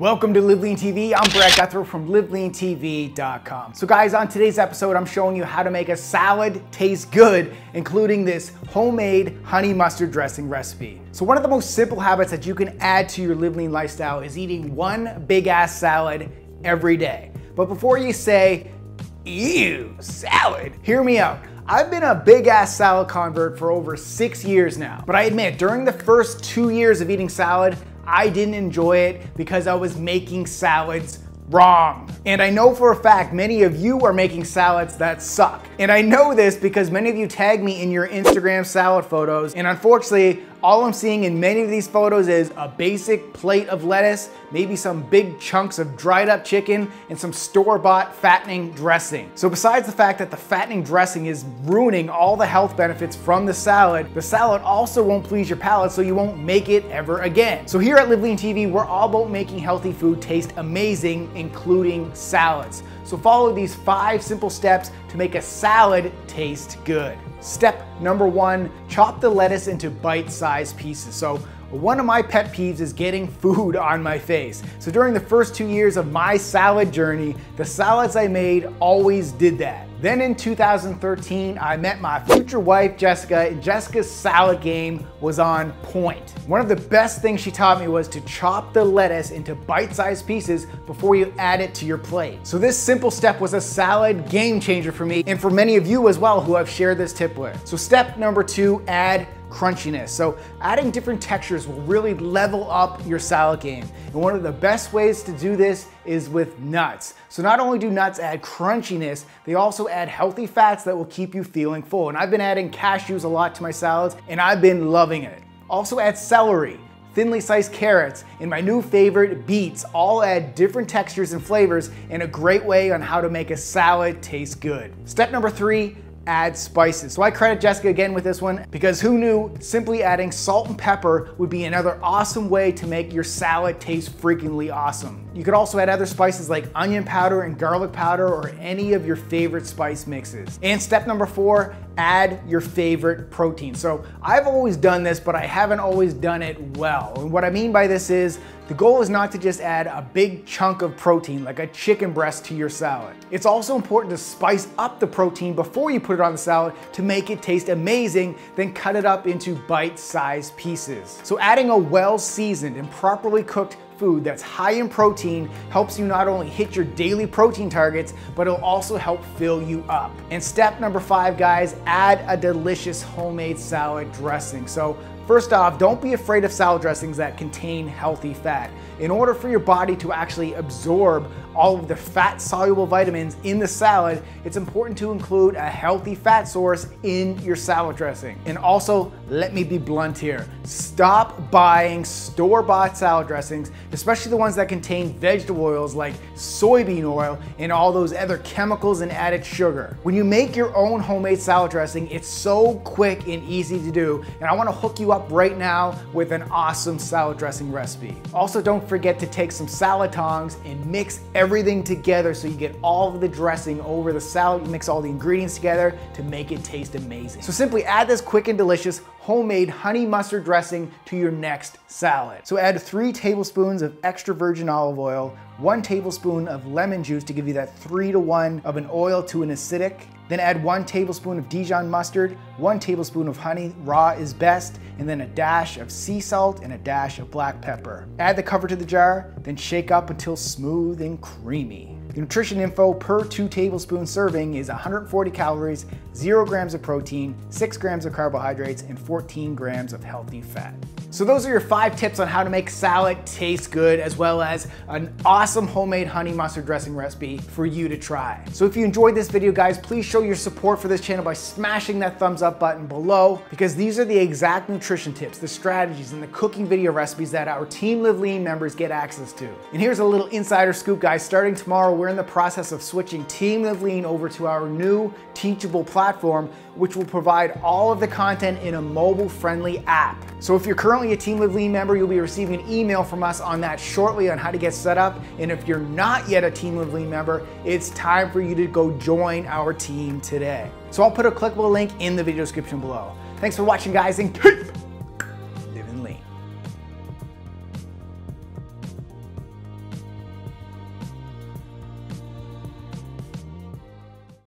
Welcome to LiveLeanTV. I'm Brett Guthrie from LiveLeanTV.com. So guys, on today's episode, I'm showing you how to make a salad taste good, including this homemade honey mustard dressing recipe. So one of the most simple habits that you can add to your Live Lean lifestyle is eating one big ass salad every day. But before you say, ew, salad, hear me out. I've been a big ass salad convert for over 6 years now. But I admit, during the first 2 years of eating salad, I didn't enjoy it because I was making salads wrong. And I know for a fact many of you are making salads that suck. And I know this because many of you tag me in your Instagram salad photos, and unfortunately, all I'm seeing in many of these photos is a basic plate of lettuce, maybe some big chunks of dried up chicken, and some store-bought fattening dressing. So besides the fact that the fattening dressing is ruining all the health benefits from the salad also won't please your palate, so you won't make it ever again. So here at Live Lean TV, we're all about making healthy food taste amazing, including salads. So follow these 5 simple steps to make a salad taste good. Step number 1, chop the lettuce into bite-sized pieces. So one of my pet peeves is getting food on my face. So during the first 2 years of my salad journey, the salads I made always did that. Then in 2013, I met my future wife, Jessica, and Jessica's salad game was on point. One of the best things she taught me was to chop the lettuce into bite-sized pieces before you add it to your plate. So this simple step was a salad game changer for me and for many of you as well who I've shared this tip with. So step number 2, add crunchiness. So adding different textures will really level up your salad game. And one of the best ways to do this is with nuts. So not only do nuts add crunchiness, they also add healthy fats that will keep you feeling full. And I've been adding cashews a lot to my salads, and I've been loving it. Also add celery, thinly sliced carrots, and my new favorite, beets. All add different textures and flavors and a great way on how to make a salad taste good. Step number 3, add spices. So I credit Jessica again with this one because who knew simply adding salt and pepper would be another awesome way to make your salad taste freakingly awesome. You could also add other spices like onion powder and garlic powder or any of your favorite spice mixes. And step number 4, add your favorite protein. So I've always done this, but I haven't always done it well. And what I mean by this is the goal is not to just add a big chunk of protein like a chicken breast to your salad. It's also important to spice up the protein before you put it on the salad to make it taste amazing, then cut it up into bite-sized pieces. So adding a well-seasoned and properly cooked food that's high in protein helps you not only hit your daily protein targets, but it'll also help fill you up. And step number 5, guys, add a delicious homemade salad dressing. So first off, don't be afraid of salad dressings that contain healthy fat. In order for your body to actually absorb all of the fat-soluble vitamins in the salad, it's important to include a healthy fat source in your salad dressing. And also, let me be blunt here. Stop buying store-bought salad dressings, especially the ones that contain vegetable oils like soybean oil and all those other chemicals and added sugar. When you make your own homemade salad dressing, it's so quick and easy to do, and I want to hook you up right now with an awesome salad dressing recipe. Also, don't forget to take some salad tongs and mix everything together so you get all of the dressing over the salad. You mix all the ingredients together to make it taste amazing. So simply add this quick and delicious homemade honey mustard dressing to your next salad. So add 3 tablespoons of extra virgin olive oil, 1 tablespoon of lemon juice to give you that 3-to-1 of an oil to an acidic. Then add 1 tablespoon of Dijon mustard, 1 tablespoon of honey, raw is best, and then a dash of sea salt and a dash of black pepper. Add the cover to the jar, then shake up until smooth and creamy. The nutrition info per 2 tablespoon serving is 140 calories, 0 grams of protein, 6 grams of carbohydrates, and 14 grams of healthy fat. So those are your 5 tips on how to make salad taste good, as well as an awesome homemade honey mustard dressing recipe for you to try. So if you enjoyed this video, guys, please show your support for this channel by smashing that thumbs up button below, because these are the exact nutrition tips, the strategies, and the cooking video recipes that our Team Live Lean members get access to. And here's a little insider scoop, guys. Starting tomorrow, we're in the process of switching Team Live Lean over to our new Teachable platform, which will provide all of the content in a mobile-friendly app. So if you're currently a Team Live Lean member, you'll be receiving an email from us on that shortly on how to get set up. And if you're not yet a Team Live Lean member, it's time for you to go join our team today. So I'll put a clickable link in the video description below. Thanks for watching, guys, and keep